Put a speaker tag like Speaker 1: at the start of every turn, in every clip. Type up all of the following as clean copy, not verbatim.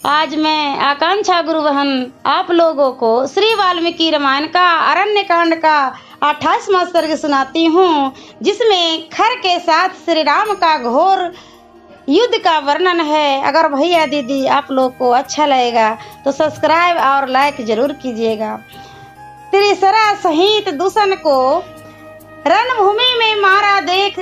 Speaker 1: आज मैं आकांक्षा गुरु बहन आप लोगों को श्री वाल्मीकि रामायण का अरण्य कांड का 28वां सर्ग सुनाती हूँ, जिसमें खर के साथ श्री राम का घोर युद्ध का वर्णन है। अगर भैया दीदी आप लोग को अच्छा लगेगा तो सब्सक्राइब और लाइक जरूर कीजिएगा। त्रिसरा सहित दूषण को रणभूमि में मारा देख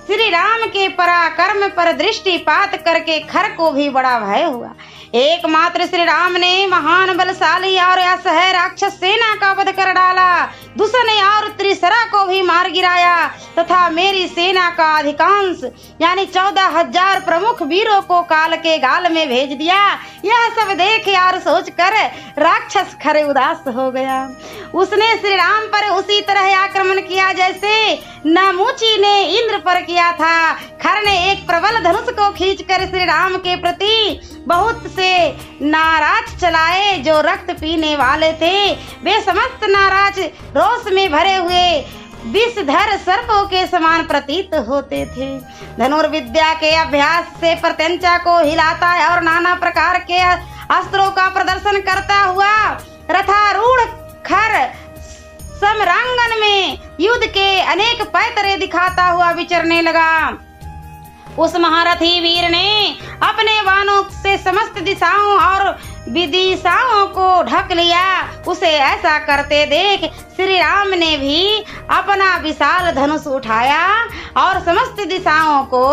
Speaker 1: श्री राम के पराक्रम पर दृष्टिपात करके खर को भी बड़ा भय हुआ। एकमात्र श्री राम ने महान बलशाली और असह्य राक्षस सेना का वध कर डाला, दूषण और त्रिसरा को भी मार गिराया तथा मेरी सेना का अधिकांश यानी 14,000 प्रमुख वीरों को काल के गाल में भेज दिया। यह सब देख और सोचकर राक्षस खर उदास हो गया। उसने श्री राम पर उसी तरह आक्रमण किया जैसे नामूची ने इंद्र पर किया था। खर ने एक प्रबल धनुष को खींचकर श्री राम के प्रति बहुत से नाराज चलाए। जो रक्त पीने वाले थे वे समस्त नाराज रोष में भरे हुए विषधर सर्पों के समान प्रतीत होते थे। धनुर्विद्या के अभ्यास से प्रत्यंचा को हिलाता और नाना प्रकार के अस्त्रों का प्रदर्शन करता हुआ रथारूढ़ खर समरांगन में युद्ध के अनेक पैतरे दिखाता हुआ विचरने लगा। उस महारथी वीर ने अपने बाणों से समस्त दिशाओं और विदिशाओं को ढक लिया। उसे ऐसा करते देख श्री राम ने भी अपना विशाल धनुष उठाया और समस्त दिशाओं को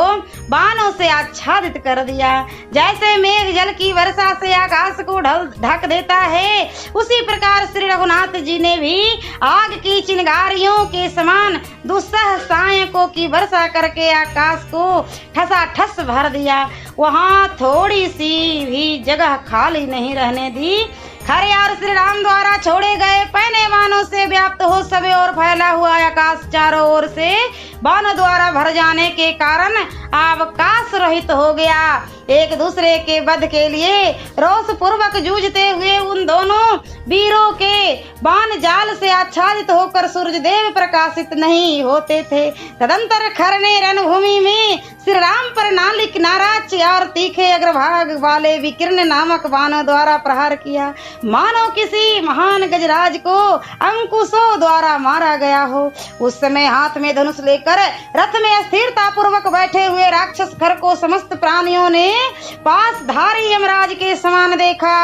Speaker 1: बाणों से आच्छादित कर दिया। जैसे मेघ जल की वर्षा से आकाश को ढक देता है, उसी प्रकार श्री रघुनाथ जी ने भी आग की चिंगारियों के समान दुस्सह सहायकों की वर्षा करके आकाश को ठसाठस भर दिया। वहाँ थोड़ी सी भी जगह खाली नहीं रहने दी। खर और श्री राम द्वारा छोड़े गए पहने बाणों से व्याप्त हो सभी ओर फैला हुआ आकाश चारों ओर से बाणों द्वारा भर जाने के कारण अवकाश रहित हो गया। एक दूसरे के वध के लिए रोष पूर्वक जूझते हुए उन दोनों वीरों के बाण जाल से आच्छादित होकर सूर्य देव प्रकाशित नहीं होते थे। तदंतर खर ने रणभूमि में श्री राम पर नालिक नाराज और तीखे अग्रभाग वाले विकीर्ण नामक बाणों द्वारा प्रहार किया, मानो किसी महान गजराज को अंकुशों द्वारा मारा गया हो। उस समय हाथ में धनुष लेकर रथ में स्थिरता पूर्वक बैठे हुए राक्षस खर को समस्त प्राणियों ने पासधारी यमराज के समान देखा।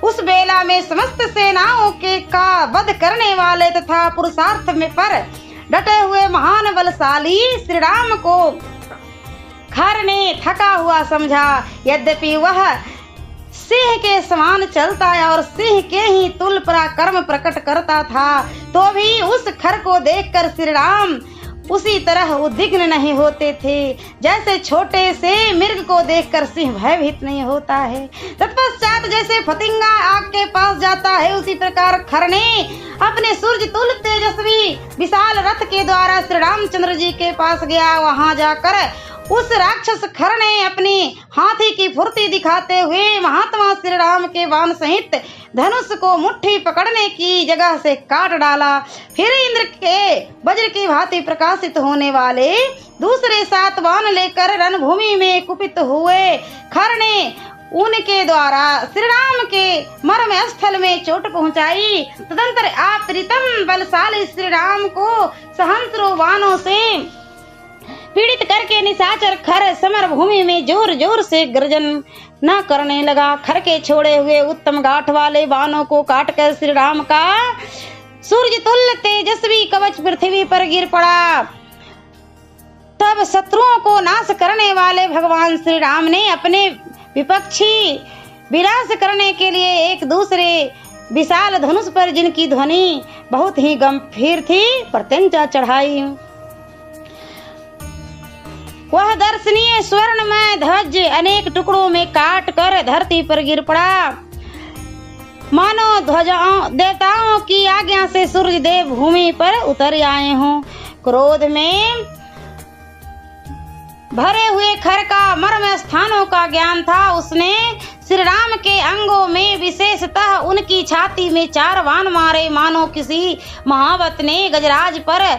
Speaker 1: उस बेला में समस्त सेनाओं के का वध करने वाले तथा पुरुषार्थ में पर डटे हुए महान बलशाली श्री राम को खर ने थका हुआ समझा। यद्यपि वह सिंह के समान चलता और सिंह के ही तुल्य पराक्रम प्रकट करता था, तो भी उस खर को देखकर श्री राम उसी तरह उद्विग्न नहीं होते थे जैसे छोटे से मृग को देखकर सिंह भयभीत नहीं होता है। तत्पश्चात जैसे फतिंगा आग के पास जाता है, उसी प्रकार खर ने अपने सूर्य तुल्य तेजस्वी विशाल रथ के द्वारा श्री रामचंद्र जी के पास गया। वहां जाकर उस राक्षस खर ने अपनी हाथी की फुर्ती दिखाते हुए महात्मा श्री राम के बाण सहित धनुष को मुट्ठी पकड़ने की जगह से काट डाला। फिर इंद्र के वज्र की भांति प्रकाशित होने वाले दूसरे 7 बाण लेकर रणभूमि में कुपित हुए खर ने उनके द्वारा श्री राम के मर्म स्थल में चोट पहुंचाई। तदंतर अप्रीतम बलशाली श्री राम को सहस्रों बाणों से पीड़ित करके निशाचर खर समर भूमि में जोर जोर से गर्जन न करने लगा। खर के छोड़े हुए उत्तम गांठ वाले बाणों को काटकर श्री राम का सूर्य तुल्य तेजस्वी कवच पृथ्वी पर गिर पड़ा। तब शत्रुओं को नाश करने वाले भगवान श्री राम ने अपने विपक्षी विनाश करने के लिए एक दूसरे विशाल धनुष पर, जिनकी ध्वनि बहुत ही गंभीर थी, प्रत्यंचा चढ़ाई। वह दर्शनीय स्वर्णमय ध्वज अनेक टुकड़ों में काट कर धरती पर गिर पड़ा। मानो देवताओं की आज्ञा से सूर्य देव भूमि पर उतर आए हों। क्रोध में भरे हुए खर का मर्म स्थानों का ज्ञान था। उसने श्री राम के अंगों में विशेषतः उनकी छाती में 4 बाण मारे, मानो किसी महावत ने गजराज पर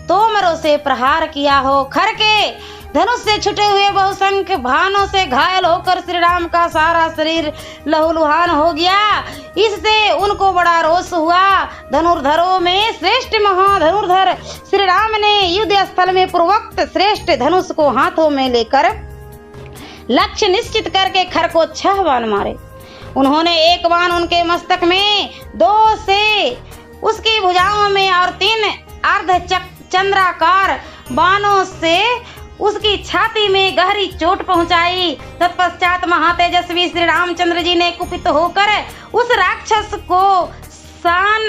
Speaker 1: तोमरों से प्रहार किया हो। खर के धनुष से छुटे हुए बहुसंख्य बाणों से घायल होकर श्री राम का सारा शरीर लहूलुहान हो गया। इससे उनको बड़ा रोष हुआ। धनुर्धरों में श्रेष्ठ महाधनुर्धर श्री राम ने युद्ध स्थल में पूर्वोक्त श्रेष्ठ धनुष को हाथों में लेकर लक्ष्य निश्चित करके खर को 6 बाण मारे। उन्होंने एक बाण उनके मस्तक में, 2 से उसकी भुजाओं में और 3 अर्ध चंद्राकार बाणों से उसकी छाती में गहरी चोट पहुंचाई। तत्पश्चात महातेजस्वी श्री रामचंद्र जी ने कुपित होकर उस राक्षस को सान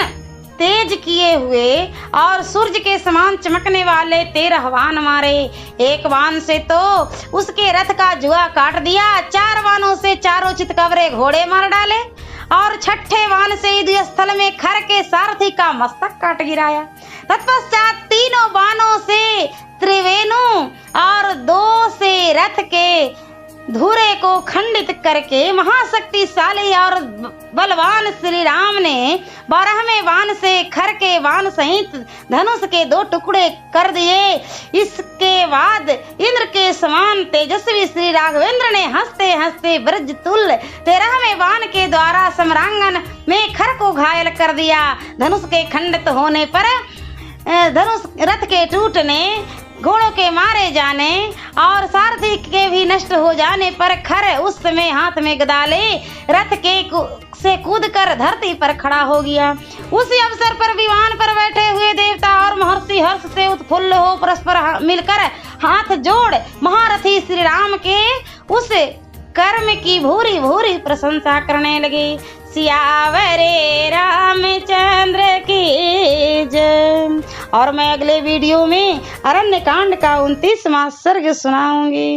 Speaker 1: तेज किए हुए और सूर्य के समान चमकने वाले 13 बाण मारे। एक बाण से तो उसके रथ का जुआ काट दिया, 4 बाणों से चारों चितकबरे घोड़े मार डाले और 6ठे बाण से युद्ध स्थल में खर के सारथी का मस्तक काट गिराया। तत्पश्चात 3 बाणों से त्रिवेणु और 2 से रथ के धुरे को खंडित करके महाशक्तिशाली और बलवान श्री राम ने 12वें बाण से खर के बाण सहित धनुष के 2 टुकड़े कर दिए। इसके बाद इंद्र के समान तेजस्वी श्री राघवेंद्र ने हंसते हंसते ब्रजतुल्य 13वें बाण के द्वारा सम्रांगन में खर को घायल कर दिया। धनुष के खंडित होने पर धनुष रथ के टूटने, घोड़ों के मारे जाने और सारथी के भी नष्ट हो जाने पर खर उस समय हाथ में गदा ले रथ के से कूदकर धरती पर खड़ा हो गया। उसी अवसर पर विमान पर बैठे हुए देवता और महर्षि हर्ष से उत्फुल्ल हो परस्पर मिलकर हाथ जोड़ महारथी श्री राम के उस कर्म की भूरी भूरी प्रशंसा करने लगे। सियावरे रामचंद्र की जय। और मैं अगले वीडियो में अरण्य कांड का 29वां सर्ग सुनाऊंगी।